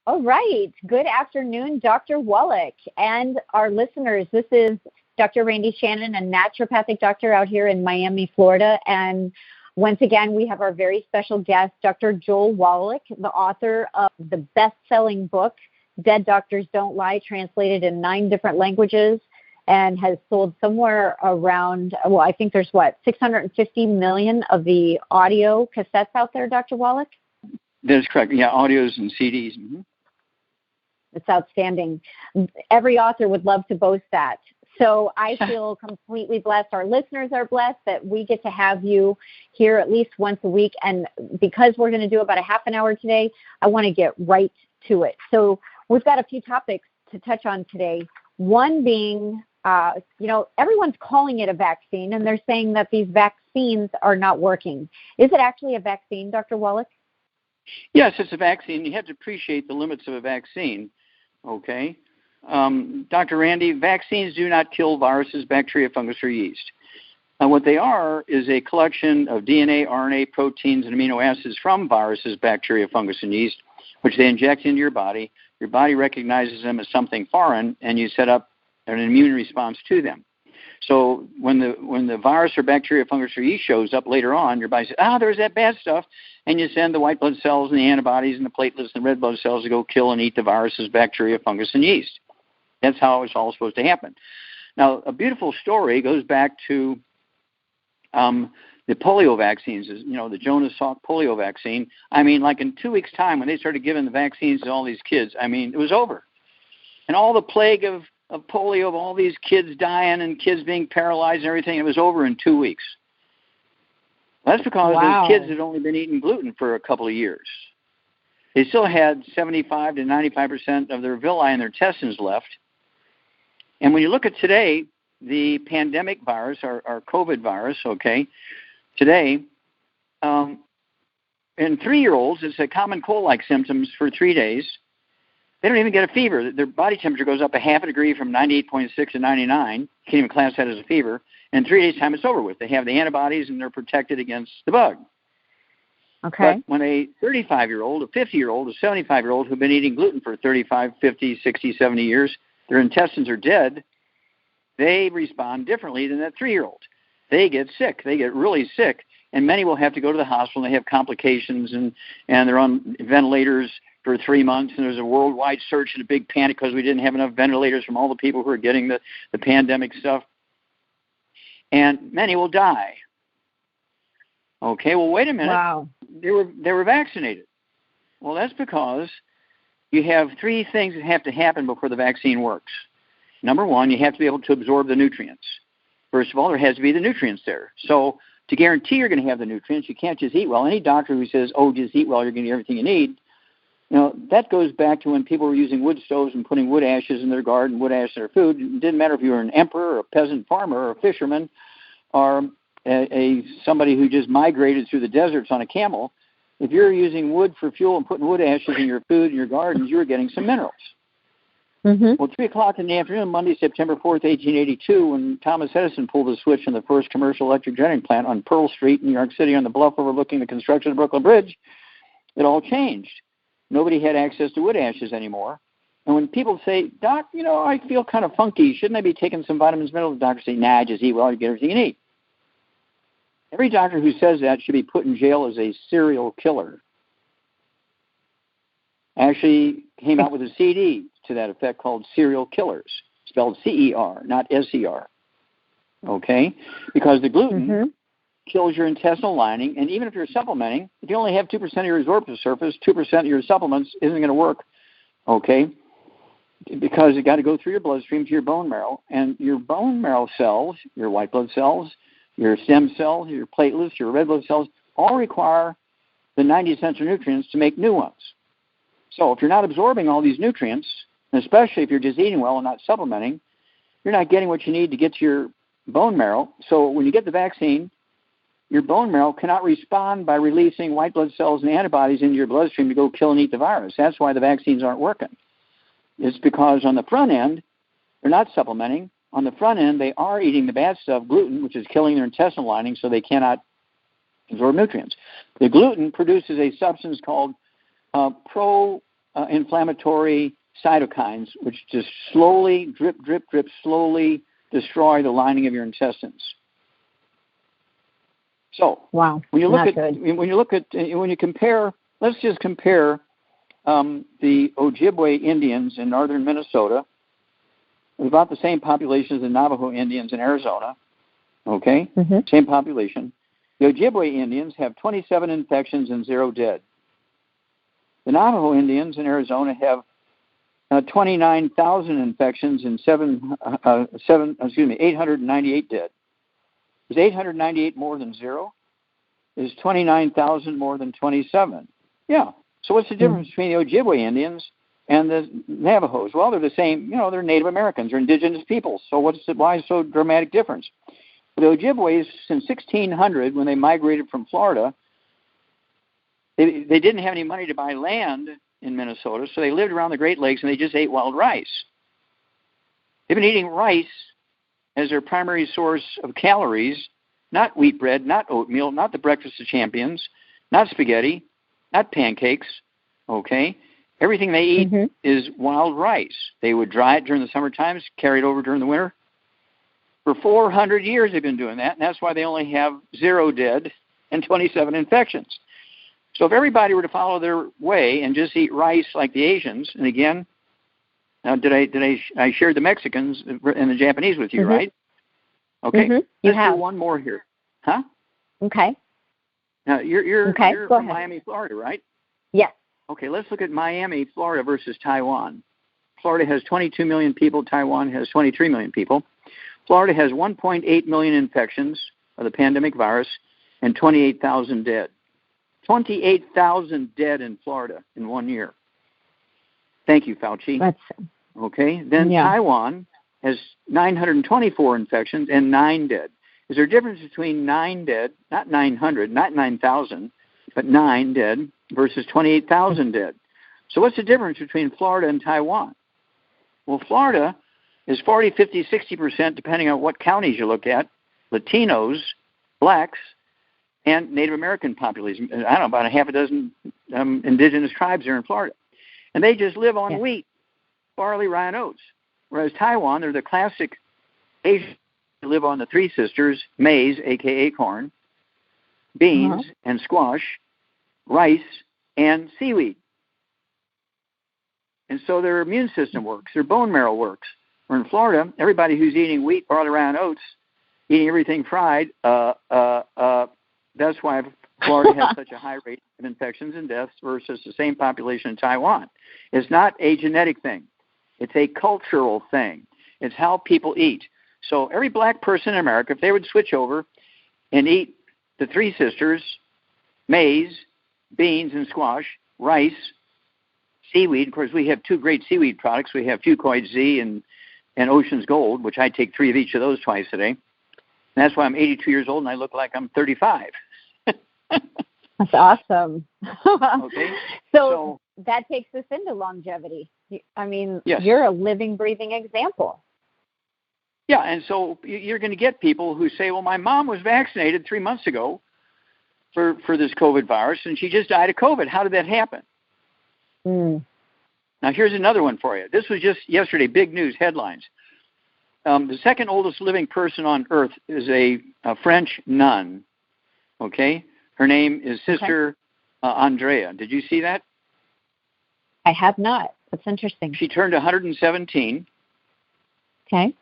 All right. Good afternoon, Dr. Wallach, and our listeners. This is Dr. Randi Shannon, a naturopathic doctor out here in Miami, Florida. And once again, we have our very special guest, Dr. Joel Wallach, the author of the best-selling book, Dead Doctors Don't Lie, translated in 9 different languages, and has sold somewhere around, well, I think there's 650 million of the audio cassettes out there, Dr. Wallach? That is correct. Yeah, audios and CDs. Mm-hmm. It's outstanding. Every author would love to boast that. So I feel completely blessed. Our listeners are blessed that we get to have you here at least once a week. And because we're going to do about a half an hour today, I want to get right to it. So we've got a few topics to touch on today. One being, everyone's calling it a vaccine, and they're saying that these vaccines are not working. Is it actually a vaccine, Dr. Wallach? Yes, it's a vaccine. You have to appreciate the limits of a vaccine, okay? Dr. Randi, vaccines do not kill viruses, bacteria, fungus, or yeast. What they are is a collection of DNA, RNA, proteins, and amino acids from viruses, bacteria, fungus, and yeast, which they inject into your body. Your body recognizes them as something foreign, and you set up an immune response to them. So when the virus or bacteria, fungus, or yeast shows up later on, your body says, there's that bad stuff, and you send the white blood cells and the antibodies and the platelets and the red blood cells to go kill and eat the viruses, bacteria, fungus, and yeast. That's how it's all supposed to happen. Now, a beautiful story goes back to the polio vaccines, the Jonas polio vaccine. I mean, like in 2 weeks' time, when they started giving the vaccines to all these kids, it was over. And all the plague of polio, of all these kids dying and kids being paralyzed and everything, it was over in 2 weeks. That's because those kids had only been eating gluten for a couple of years. They still had 75 to 95% of their villi in their intestines left. And when you look at today, the pandemic virus, our COVID virus, today, in 3-year-olds, it's a common cold-like symptoms for 3 days. They don't even get a fever. Their body temperature goes up a half a degree from 98.6 to 99. Can't even class that as a fever. In 3 days' time, it's over with. They have the antibodies, and they're protected against the bug. Okay. But when a 35-year-old, a 50-year-old, a 75-year-old who've been eating gluten for 35, 50, 60, 70 years, their intestines are dead, they respond differently than that 3-year-old. They get sick. They get really sick, and many will have to go to the hospital, and they have complications, and they're on ventilators for 3 months, and there's a worldwide search and a big panic because we didn't have enough ventilators from all the people who are getting the pandemic stuff. And many will die. Okay, well, wait a minute. Wow. They were vaccinated. Well, that's because you have 3 things that have to happen before the vaccine works. Number 1, you have to be able to absorb the nutrients. First of all, there has to be the nutrients there. So to guarantee you're going to have the nutrients, you can't just eat well. Any doctor who says, just eat well, you're going to get everything you need, that goes back to when people were using wood stoves and putting wood ashes in their garden, wood ashes in their food. It didn't matter if you were an emperor or a peasant farmer or a fisherman or somebody who just migrated through the deserts on a camel. If you're using wood for fuel and putting wood ashes in your food and your gardens, you're getting some minerals. Mm-hmm. Well, 3 o'clock in the afternoon, Monday, September 4th, 1882, when Thomas Edison pulled the switch on the first commercial electric generating plant on Pearl Street in New York City on the bluff overlooking the construction of the Brooklyn Bridge, it all changed. Nobody had access to wood ashes anymore. And when people say, Doc, I feel kind of funky, shouldn't I be taking some vitamins, minerals? The doctor say, nah, just eat well, you get everything you need. Every doctor who says that should be put in jail as a serial killer. Actually came out with a CD to that effect called Serial Killers, spelled C-E-R, not S-E-R. Okay? Because the gluten kills your intestinal lining, and even if you're supplementing, if you only have 2% of your absorptive surface, 2% of your supplements isn't going to work, okay? Because you got to go through your bloodstream to your bone marrow, and your bone marrow cells, your white blood cells, your stem cells, your platelets, your red blood cells, all require the 90 essential nutrients to make new ones. So if you're not absorbing all these nutrients, and especially if you're just eating well and not supplementing, you're not getting what you need to get to your bone marrow. So when you get the vaccine, your bone marrow cannot respond by releasing white blood cells and antibodies into your bloodstream to go kill and eat the virus. That's why the vaccines aren't working. It's because on the front end, they're not supplementing. On the front end, they are eating the bad stuff, gluten, which is killing their intestinal lining so they cannot absorb nutrients. The gluten produces a substance called proteaceous inflammatory cytokines, which just slowly, drip, slowly destroy the lining of your intestines. So, wow, when you compare, let's just compare the Ojibwe Indians in northern Minnesota with about the same population as the Navajo Indians in Arizona. Okay, same population. The Ojibwe Indians have 27 infections and 0 dead. The Navajo Indians in Arizona have 29,000 infections and 898 dead. Is 898 more than 0? Is 29,000 more than 27? Yeah. So what's the difference between the Ojibwe Indians and the Navajos? Well, they're the same. They're Native Americans. They're indigenous peoples. So why so dramatic difference? The Ojibways, since 1600, when they migrated from Florida, they didn't have any money to buy land in Minnesota, so they lived around the Great Lakes and they just ate wild rice. They've been eating rice as their primary source of calories, not wheat bread, not oatmeal, not the breakfast of champions, not spaghetti, not pancakes, okay? Everything they eat is wild rice. They would dry it during the summer times, carry it over during the winter. For 400 years they've been doing that, and that's why they only have 0 dead and 27 infections. So if everybody were to follow their way and just eat rice like the Asians, and again, now I shared the Mexicans and the Japanese with you, right? Okay, let's do one more here. Huh? Okay. Now, you're from Miami, Florida, right? Yes. Okay, let's look at Miami, Florida versus Taiwan. Florida has 22 million people. Taiwan has 23 million people. Florida has 1.8 million infections of the pandemic virus and 28,000 dead. 28,000 dead in Florida in 1 year. Thank you, Fauci. Okay, then Taiwan has 924 infections and 9 dead. Is there a difference between 9 dead, not 900, not 9,000, but 9 dead versus 28,000 dead? So what's the difference between Florida and Taiwan? Well, Florida is 40, 50, 60%, depending on what counties you look at, Latinos, blacks, and Native American population. I don't know, about a half a dozen indigenous tribes there in Florida. And they just live on wheat, barley, rye, and oats. Whereas Taiwan, they're the classic Asians who live on the 3 sisters, maize, a.k.a. corn, beans and squash, rice, and seaweed. And so their immune system works, their bone marrow works. Where in Florida, everybody who's eating wheat, barley, rye, and oats, eating everything fried, that's why Florida has such a high rate of infections and deaths versus the same population in Taiwan. It's not a genetic thing. It's a cultural thing. It's how people eat. So every black person in America, if they would switch over and eat the 3 sisters, maize, beans and squash, rice, seaweed. Of course, we have 2 great seaweed products. We have Fucoid Z and Ocean's Gold, which I take 3 of each of those twice a day. And that's why I'm 82 years old and I look like I'm 35. That's awesome. Okay. So that takes us into longevity. I mean, you're a living, breathing example. Yeah, and so you're going to get people who say, well, my mom was vaccinated 3 months ago for this COVID virus, and she just died of COVID. How did that happen? Now, here's another one for you. This was just yesterday, big news headlines. The second oldest living person on Earth is a French nun, okay? Her name is Sister Andrea. Did you see that? I have not. That's interesting. She turned 117. Okay.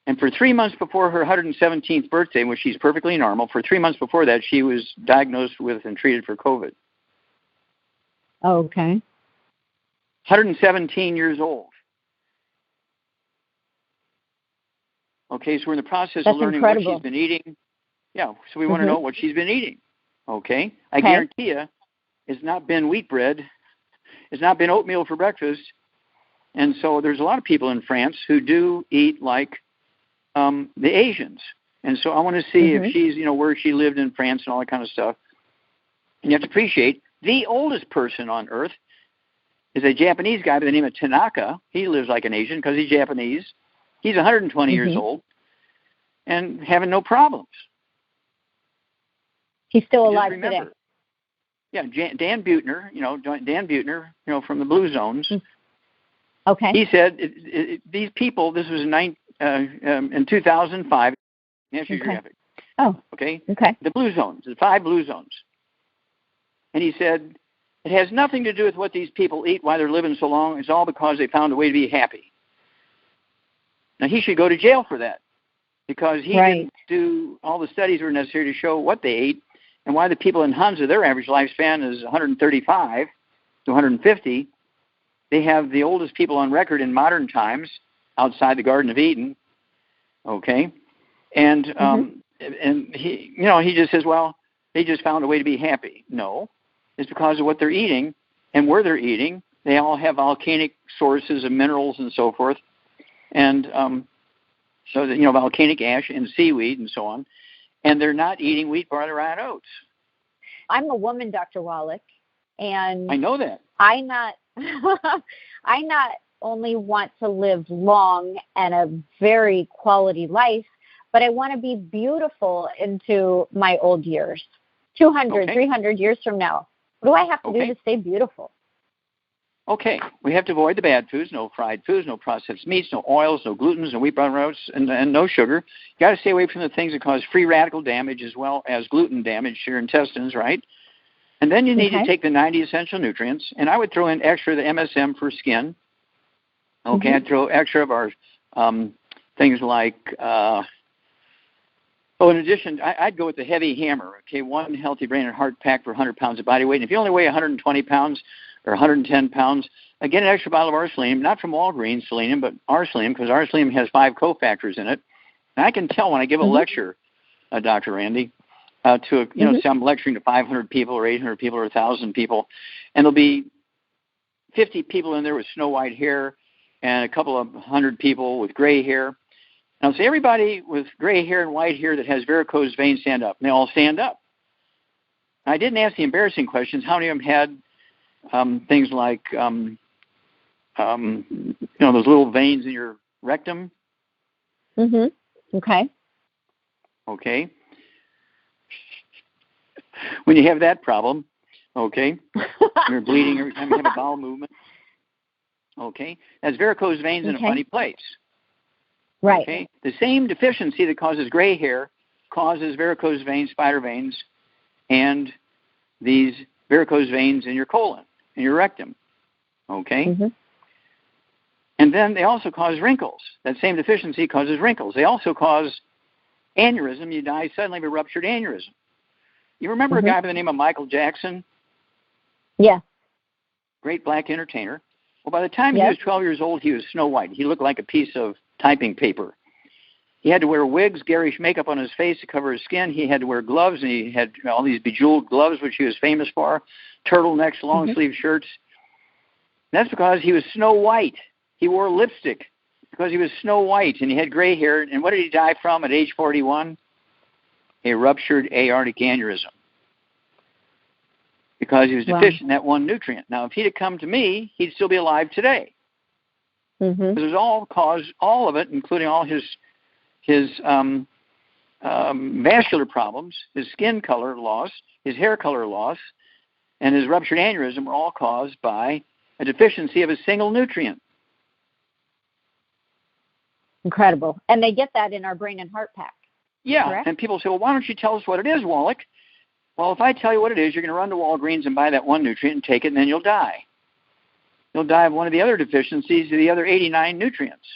And for 3 months before her 117th birthday, when she's perfectly normal, for 3 months before that, she was diagnosed with and treated for COVID. Oh, okay. 117 years old. Okay, so we're in the process of learning what she's been eating. Yeah, so we want to know what she's been eating. Okay? I guarantee you, it's not been wheat bread. It's not been oatmeal for breakfast. And so there's a lot of people in France who do eat like the Asians. And so I want to see if she's, where she lived in France and all that kind of stuff. And you have to appreciate the oldest person on Earth is a Japanese guy by the name of Tanaka. He lives like an Asian because he's Japanese. He's 120 years old and having no problems. He's still alive today. Yeah, Dan Buettner, Dan Buettner, from the Blue Zones. Okay. He said these people. This was in 2005. National Geographic. Oh. Okay. Okay. The Blue Zones, the 5 Blue Zones. And he said it has nothing to do with what these people eat, why they're living so long. It's all because they found a way to be happy. Now he should go to jail for that, because he didn't do all the studies that were necessary to show what they ate and why the people in Hunza, their average lifespan is 135 to 150. They have the oldest people on record in modern times outside the Garden of Eden. Okay, and he just says, well, they just found a way to be happy. No, it's because of what they're eating and where they're eating. They all have volcanic sources of minerals and so forth, and so that, volcanic ash and seaweed and so on. And they're not eating wheat, barley, rye, and oats. I'm a woman, Dr. Wallach, and I know that. I not only want to live long and a very quality life, but I want to be beautiful into my old years, 200, 300 years from now. What do I have to do to stay beautiful? Okay, we have to avoid the bad foods, no fried foods, no processed meats, no oils, no glutens, no wheat, barley, oats, and no sugar. You got to stay away from the things that cause free radical damage as well as gluten damage to your intestines, right? And then you need to take the 90 essential nutrients, and I would throw in extra the MSM for skin. Okay, I'd throw extra of our things like, in addition, I'd go with the heavy hammer. Okay, 1 healthy brain and heart pack for 100 pounds of body weight. And if you only weigh 120 pounds, or 110 pounds, get an extra bottle of R-selenium, not from Walgreens selenium, but R-selenium, because R-selenium has 5 cofactors in it. And I can tell when I give a lecture, Dr. Randy, say I'm lecturing to 500 people or 800 people or 1,000 people, and there'll be 50 people in there with snow white hair and a couple of 100 people with gray hair. And I'll say, everybody with gray hair and white hair that has varicose veins, stand up. And they all stand up. I didn't ask the embarrassing questions. How many of them had things like, those little veins in your rectum? Okay. Okay. When you have that problem, you're bleeding every time you have a bowel movement. Okay. That's varicose veins in a funny place. Right. Okay. The same deficiency that causes gray hair causes varicose veins, spider veins, and these varicose veins in your colon, in your rectum. Okay? And then they also cause wrinkles. That same deficiency causes wrinkles. They also cause aneurysm. You die suddenly of a ruptured aneurysm. You remember a guy by the name of Michael Jackson? Yeah. Great black entertainer. Well, by the time he was 12 years old, he was Snow White. He looked like a piece of typing paper. He had to wear wigs, garish makeup on his face to cover his skin. He had to wear gloves, and he had all these bejeweled gloves, which he was famous for, turtlenecks, long-sleeve shirts. That's because he was Snow White. He wore lipstick because he was Snow White, and he had gray hair. And what did he die from at age 41? A ruptured aortic aneurysm, because he was deficient in that one nutrient. Now, if he'd have come to me, he'd still be alive today. Because it was all of it, including all his vascular problems, his skin color loss, his hair color loss, and his ruptured aneurysm were all caused by a deficiency of a single nutrient. Incredible. And they get that in our brain and heart pack. Yeah, correct? And people say, well, why don't you tell us what it is, Wallach? Well, if I tell you what it is, you're going to run to Walgreens and buy that one nutrient and take it, and then you'll die. You'll die of one of the other deficiencies of the other 89 nutrients.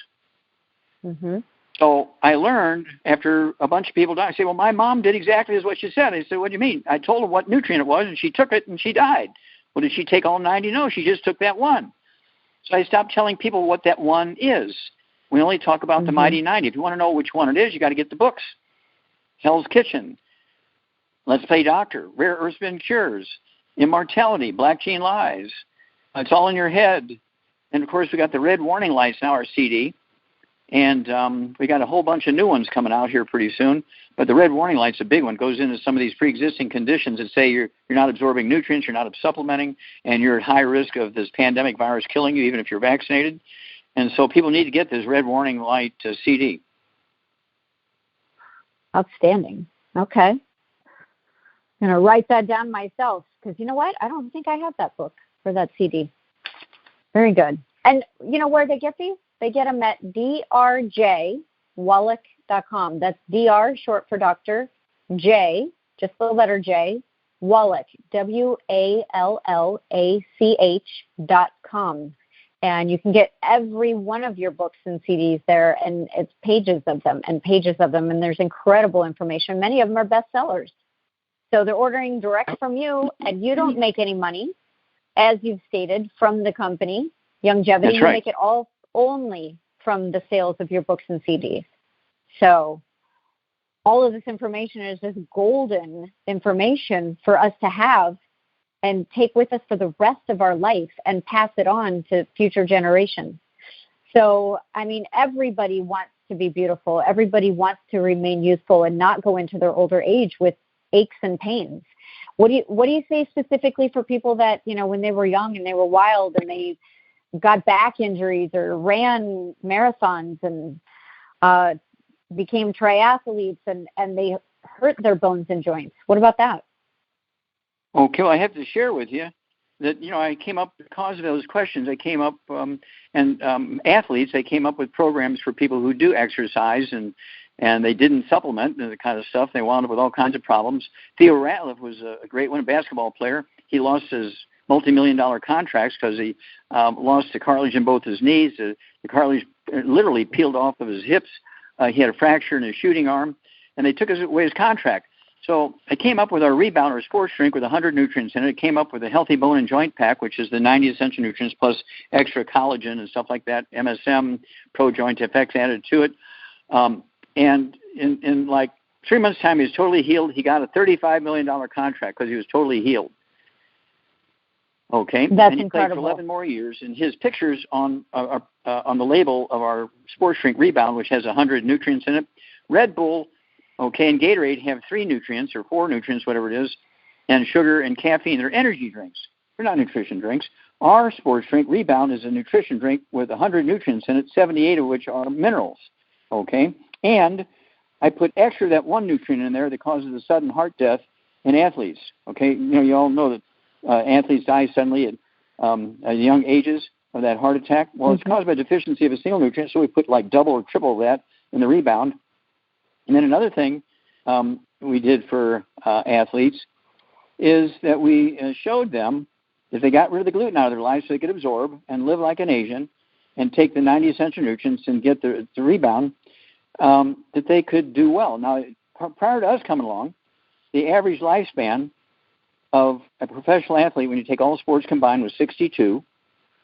So I learned after a bunch of people died, I say, well, my mom did exactly as what she said. I said, what do you mean? I told her what nutrient it was, and she took it, and she died. Well, did she take all 90? No, she just took that one. So I stopped telling people what that one is. We only talk about the mighty 90. If you want to know which one it is, you got to get the books. Hell's Kitchen, Let's Play Doctor, Rare Earth Spin Cures, Immortality, Black Gene Lies. It's all in your head. And, of course, we got the Red Warning Lights now, our CD. And we got a whole bunch of new ones coming out here pretty soon. But the Red Warning Light's a big one. Goes into some of these pre-existing conditions that say you're not absorbing nutrients, you're not supplementing, and you're at high risk of this pandemic virus killing you even if you're vaccinated. And so people need to get this Red Warning Light CD. Outstanding. Okay. I'm going to write that down myself because you know what? I don't think I have that book or that CD. Very good. And you know where they get these? They get them at drjwallach.com. That's DR, short for doctor, J, just the letter J, Wallach, WALLACH.com. And you can get every one of your books and CDs there, and it's pages of them, and there's incredible information. Many of them are bestsellers. So they're ordering direct from you, and you don't make any money, as you've stated, from the company, Youngevity. That's right. You make it all only from the sales of your books and CDs. So all of this information is just golden information for us to have and take with us for the rest of our life and pass it on to future generations. So, I mean, everybody wants to be beautiful. Everybody wants to remain youthful and not go into their older age with aches and pains. What do you say specifically for people that, you know, when they were young and they were wild and they got back injuries or ran marathons and became triathletes and they hurt their bones and joints? What about that? Okay, well, I have to share with you that, you know, I came up, because of those questions, I came up, athletes, I came up with programs for people who do exercise and they didn't supplement and the kind of stuff. They wound up with all kinds of problems. Theo Ratliff was a great one, a basketball player. He lost his multi-million-dollar contracts because he lost the cartilage in both his knees. The cartilage literally peeled off of his hips. He had a fracture in his shooting arm, and they took away his contract. So I came up with our Rebound, or sports drink, with 100 nutrients in it. It came up with a Healthy Bone and Joint Pack, which is the 90 essential nutrients plus extra collagen and stuff like that, MSM, Pro Joint FX added to it. And in like 3 months' time, he was totally healed. He got a $35 million contract because he was totally healed. Okay, that's and he incredible. played for 11 more years. And his pictures on the label of our sports drink Rebound, which has 100 nutrients in it. Red Bull, okay, and Gatorade have 3 nutrients or 4 nutrients, whatever it is, and sugar and caffeine. They're energy drinks. They're not nutrition drinks. Our sports drink Rebound is a nutrition drink with 100 nutrients in it, 78 of which are minerals. Okay, and I put extra that one nutrient in there that causes a sudden heart death in athletes. Okay, you know, you all know that athletes die suddenly at young ages of that heart attack. Well, it's caused by deficiency of a single nutrient, so we put like double or triple that in the Rebound. And then another thing we did for athletes is that we showed them if they got rid of the gluten out of their lives so they could absorb and live like an Asian and take the 90 essential nutrients and get the Rebound, that they could do well. Now, prior to us coming along, the average lifespan of a professional athlete, when you take all sports combined, was 62.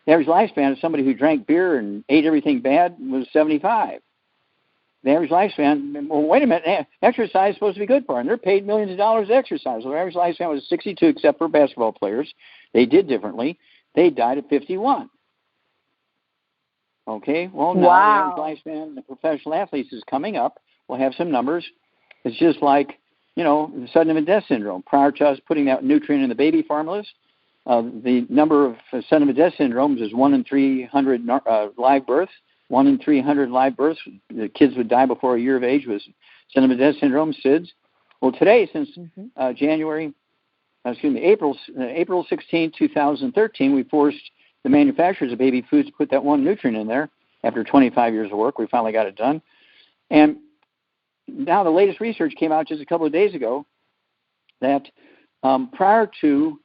The average lifespan of somebody who drank beer and ate everything bad was 75. The average lifespan, well, wait a minute, exercise is supposed to be good for them. They're paid millions of dollars to exercise. So their average lifespan was 62, except for basketball players. They did differently. They died at 51. Okay, well, now wow. The average lifespan of professional athletes is coming up. We'll have some numbers. It's just like, you know, sudden infant death syndrome. Prior to us putting that nutrient in the baby formulas, the number of sudden infant death syndromes is 1 in 300 live births. 1 in 300 live births, the kids would die before a year of age, was sudden infant death syndrome, SIDS. Well, today, since April 16, 2013, we forced the manufacturers of baby foods to put that one nutrient in there. After 25 years of work, we finally got it done. And now the latest research came out just a couple of days ago that prior to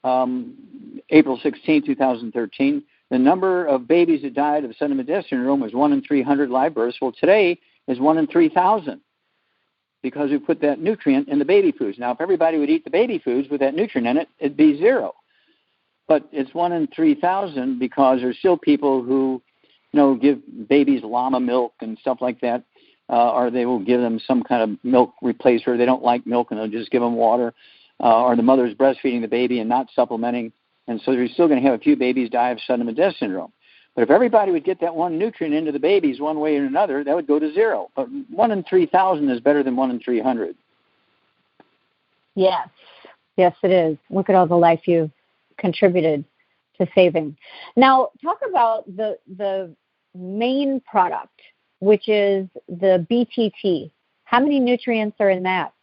April 16, 2013, the number of babies that died of sudden infant death syndrome was 1 in 300 live births. Well, today is 1 in 3,000 because we put that nutrient in the baby foods. Now, if everybody would eat the baby foods with that nutrient in it, it'd be 0. But it's 1 in 3,000 because there's still people who, you know, give babies llama milk and stuff like that, or they will give them some kind of milk replacer. They don't like milk and they'll just give them water, or the mother's breastfeeding the baby and not supplementing. And so you're still going to have a few babies die of sudden infant death syndrome. But if everybody would get that one nutrient into the babies one way or another, that would go to 0. But 1 in 3,000 is better than 1 in 300. Yes. Yes, it is. Look at all the life you've contributed to saving. Now, talk about the main product, which is the BTT. How many nutrients are in that?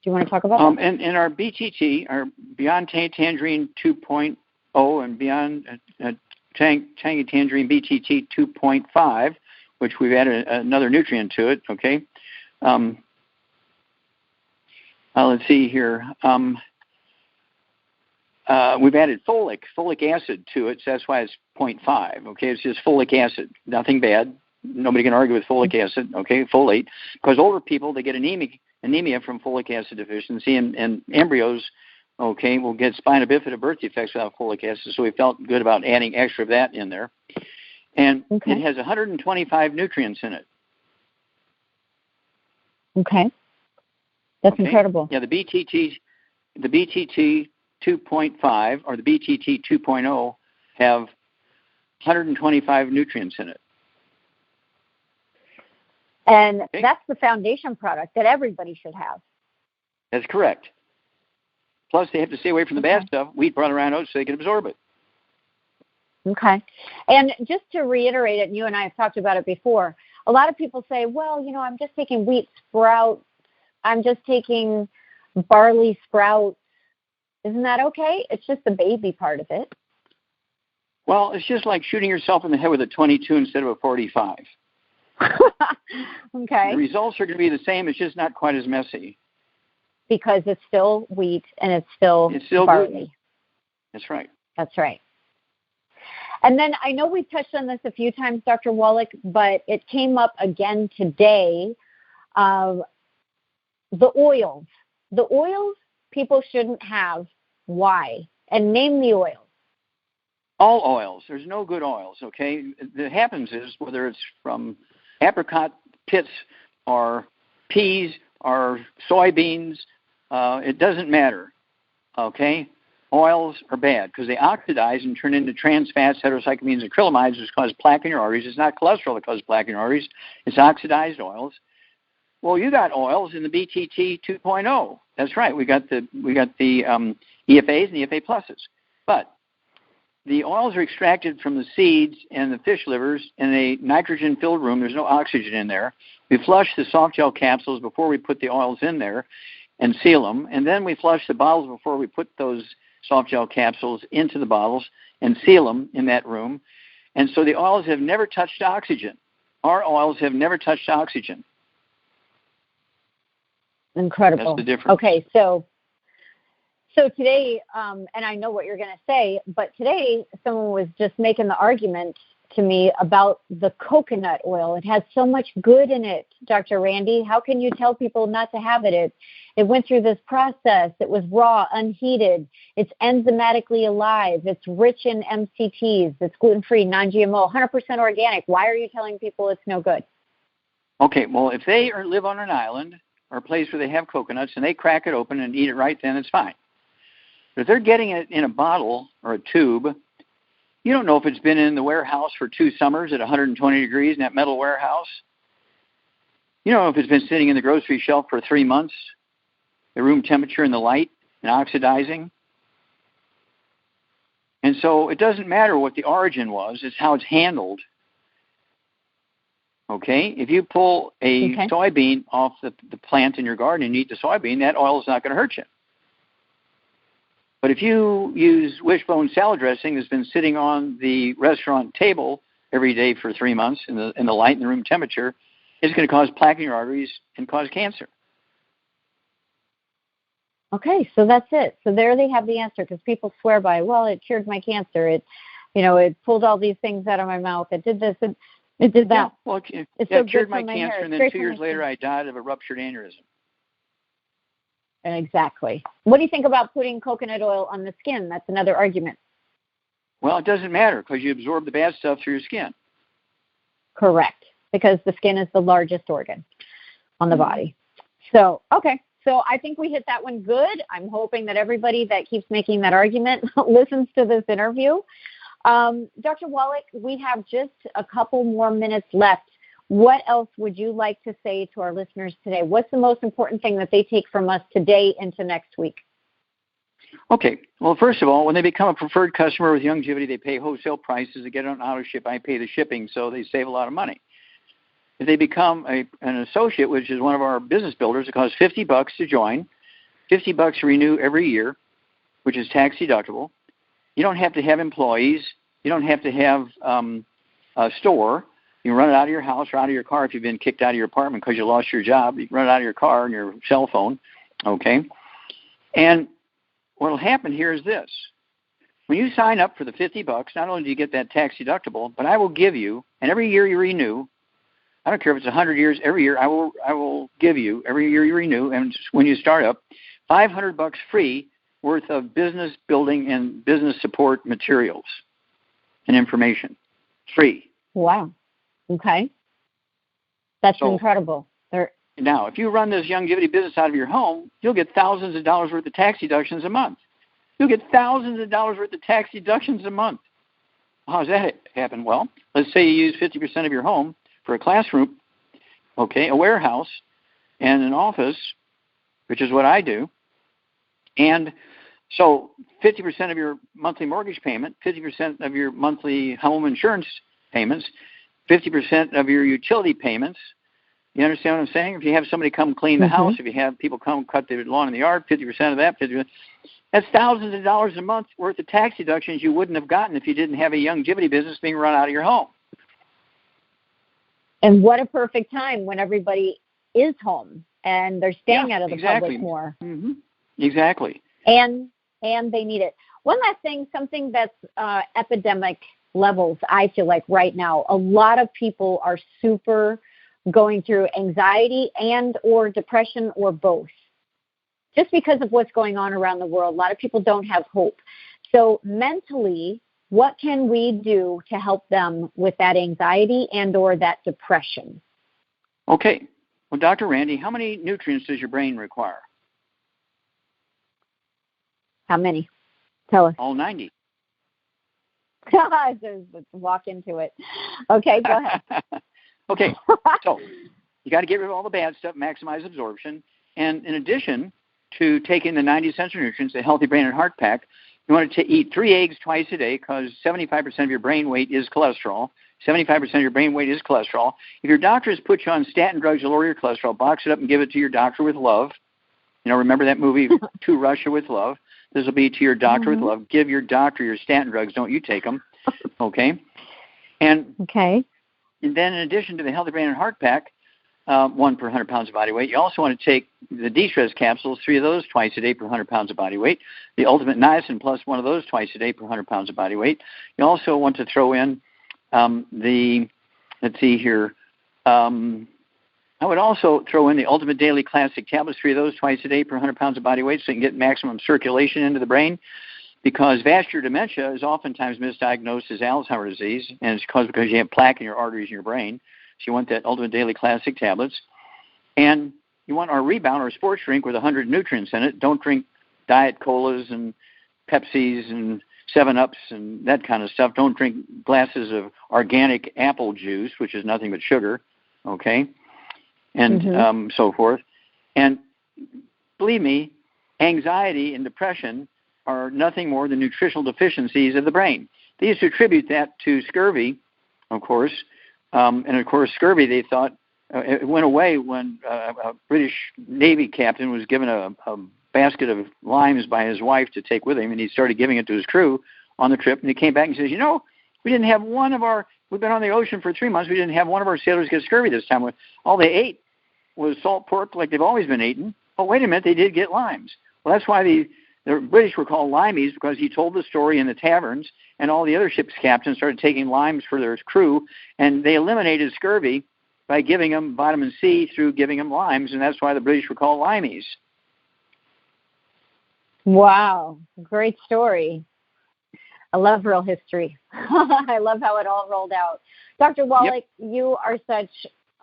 you want to talk about that? And our BTT, our Beyond Tangerine 2.0 and Beyond Tangy Tangerine BTT 2.5, which we've added another nutrient to it, okay? Let's see here. We've added folic acid to it, so that's why it's 0.5, okay? It's just folic acid, nothing bad. Nobody can argue with folic acid, okay, folate, because older people, they get anemia from folic acid deficiency, and embryos, okay, will get spina bifida birth defects without folic acid, so we felt good about adding extra of that in there. And it has 125 nutrients in it. Okay. That's incredible. Yeah, the BTT 2.5 or the BTT 2.0 have 125 nutrients in it. And that's the foundation product that everybody should have. That's correct. Plus, they have to stay away from the bad stuff, wheat, brown, and oats, so they can absorb it. Okay. And just to reiterate it, and you and I have talked about it before, a lot of people say, well, I'm just taking wheat sprouts. I'm just taking barley sprouts. Isn't that okay? It's just the baby part of it. Well, it's just like shooting yourself in the head with a 22 instead of a 45. Okay. The results are going to be the same. It's just not quite as messy. Because it's still wheat and it's still barley. Gluten. That's right. That's right. And then I know we've touched on this a few times, Dr. Wallach, but it came up again today. The oils. The oils people shouldn't have. Why? And name the oils. All oils. There's no good oils, okay? What happens is, whether it's from apricot pits or peas or soybeans, it doesn't matter, okay? Oils are bad because they oxidize and turn into trans fats, heterocyclamines, and acrylamides, which cause plaque in your arteries. It's not cholesterol that causes plaque in your arteries. It's oxidized oils. Well, you got oils in the BTT 2.0. That's right. We got the EFAs and EFA pluses. But the oils are extracted from the seeds and the fish livers in a nitrogen-filled room. There's no oxygen in there. We flush the soft gel capsules before we put the oils in there and seal them. And then we flush the bottles before we put those soft gel capsules into the bottles and seal them in that room. And so the oils have never touched oxygen. Our oils have never touched oxygen. Incredible. That's the difference. Okay, so today, and I know what you're going to say, but today someone was just making the argument to me about the coconut oil. It has so much good in it, Dr. Randi. How can you tell people not to have it? It went through this process. It was raw, unheated. It's enzymatically alive. It's rich in MCTs. It's gluten-free, non-GMO, 100% organic. Why are you telling people it's no good? Okay, well, if they live on an island or a place where they have coconuts and they crack it open and eat it right then, it's fine. But if they're getting it in a bottle or a tube, you don't know if it's been in the warehouse for 2 summers at 120 degrees in that metal warehouse. You don't know if it's been sitting in the grocery shelf for 3 months, the room temperature and the light, and oxidizing. And so it doesn't matter what the origin was, it's how it's handled. Okay? If you pull a soybean off the plant in your garden and eat the soybean, that oil is not going to hurt you. But if you use wishbone salad dressing that's been sitting on the restaurant table every day for 3 months in the light and the room temperature, it's going to cause plaque in your arteries and cause cancer. Okay, so that's it. So there they have the answer, because people swear by, well, it cured my cancer. It pulled all these things out of my mouth. It did this. It did that. Yeah, well, it cured my cancer, and then 2 years later I died of a ruptured aneurysm. Exactly. What do you think about putting coconut oil on the skin? That's another argument. Well, it doesn't matter because you absorb the bad stuff through your skin. Correct, because the skin is the largest organ on the body. So, okay. So I think we hit that one good. I'm hoping that everybody that keeps making that argument listens to this interview. Dr. Wallach, we have just a couple more minutes left. What else would you like to say to our listeners today? What's the most important thing that they take from us today into next week? Okay. Well, first of all, when they become a preferred customer with Youngevity, they pay wholesale prices. They get it on auto ship. I pay the shipping, so they save a lot of money. If they become an associate, which is one of our business builders, it costs $50 to join. $50 to renew every year, which is tax deductible. You don't have to have employees. You don't have to have a store. You can run it out of your house or out of your car if you've been kicked out of your apartment because you lost your job. You can run it out of your car and your cell phone, okay? And what will happen here is this. When you sign up for the $50, not only do you get that tax deductible, but I will give you, and every year you renew, I don't care if it's 100 years, every year I will give you, every year you renew, and when you start up, $500 free worth of business building and business support materials and information. Free. Wow. Okay. That's incredible. Now, if you run this longevity business out of your home, you'll get thousands of dollars worth of tax deductions a month. You'll get thousands of dollars worth of tax deductions a month. How does that happen? Well, let's say you use 50% of your home for a classroom, okay, a warehouse, and an office, which is what I do. And so 50% of your monthly mortgage payment, 50% of your monthly home insurance payments, 50% of your utility payments. You understand what I'm saying? If you have somebody come clean the house, if you have people come cut the lawn in the yard, 50% of that, 50%, that's thousands of dollars a month worth of tax deductions you wouldn't have gotten if you didn't have a longevity business being run out of your home. And what a perfect time when everybody is home and they're staying out of the public more. Mm-hmm. Exactly. And they need it. One last thing, something that's epidemic levels, I feel like right now, a lot of people are super going through anxiety and or depression or both. Just because of what's going on around the world, a lot of people don't have hope. So mentally, what can we do to help them with that anxiety and or that depression? Okay. Well, Dr. Randi, how many nutrients does your brain require? How many? Tell us. All 90. Let's walk into it. Okay, go ahead. Okay, so you got to get rid of all the bad stuff, maximize absorption. And in addition to taking the 90 essential nutrients, the Healthy Brain and Heart Pack, you want to eat 3 eggs twice a day because 75% of your brain weight is cholesterol. 75% of your brain weight is cholesterol. If your doctor has put you on statin drugs to lower your cholesterol, box it up and give it to your doctor with love. You know, remember that movie, To Russia with Love? This will be to your doctor with love. Give your doctor your statin drugs. Don't you take them. Okay? And then in addition to the Healthy Brain and Heart Pack, 1 per 100 pounds of body weight, you also want to take the de-stress capsules, 3 of those twice a day per 100 pounds of body weight. The Ultimate Niacin plus 1 of those twice a day per 100 pounds of body weight. You also want to throw in I would also throw in the Ultimate Daily Classic Tablets, 3 of those twice a day per 100 pounds of body weight so you can get maximum circulation into the brain, because vascular dementia is oftentimes misdiagnosed as Alzheimer's disease, and it's caused because you have plaque in your arteries in your brain. So you want that Ultimate Daily Classic Tablets. And you want our Rebound or sports drink with 100 nutrients in it. Don't drink Diet Colas and Pepsis and 7-Ups and that kind of stuff. Don't drink glasses of organic apple juice, which is nothing but sugar, okay? And so forth. And believe me, anxiety and depression are nothing more than nutritional deficiencies of the brain. They used to attribute that to scurvy, of course. And, of course, scurvy, they thought, it went away when a British Navy captain was given a basket of limes by his wife to take with him, and he started giving it to his crew on the trip. And he came back and says, you know, we didn't have one of our, we've been on the ocean for 3 months, we didn't have one of our sailors get scurvy this time. All they ate was salt pork like they've always been eating. Oh, wait a minute, they did get limes. Well, that's why the British were called limeys, because he told the story in the taverns, and all the other ship's captains started taking limes for their crew, and they eliminated scurvy by giving them vitamin C through giving them limes, and that's why the British were called limeys. Wow, great story. I love real history. I love how it all rolled out. Dr. Wallach, you are such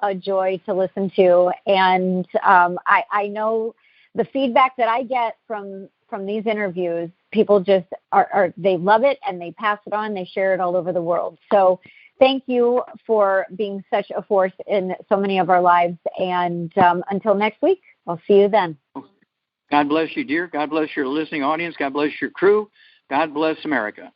a joy to listen to, and I know the feedback that I get from these interviews, people just they love it and they pass it on, they share it all over the world. So thank you for being such a force in so many of our lives, and until next week, I'll see you then. God bless you, dear. God bless your listening audience. God bless your crew. God bless America.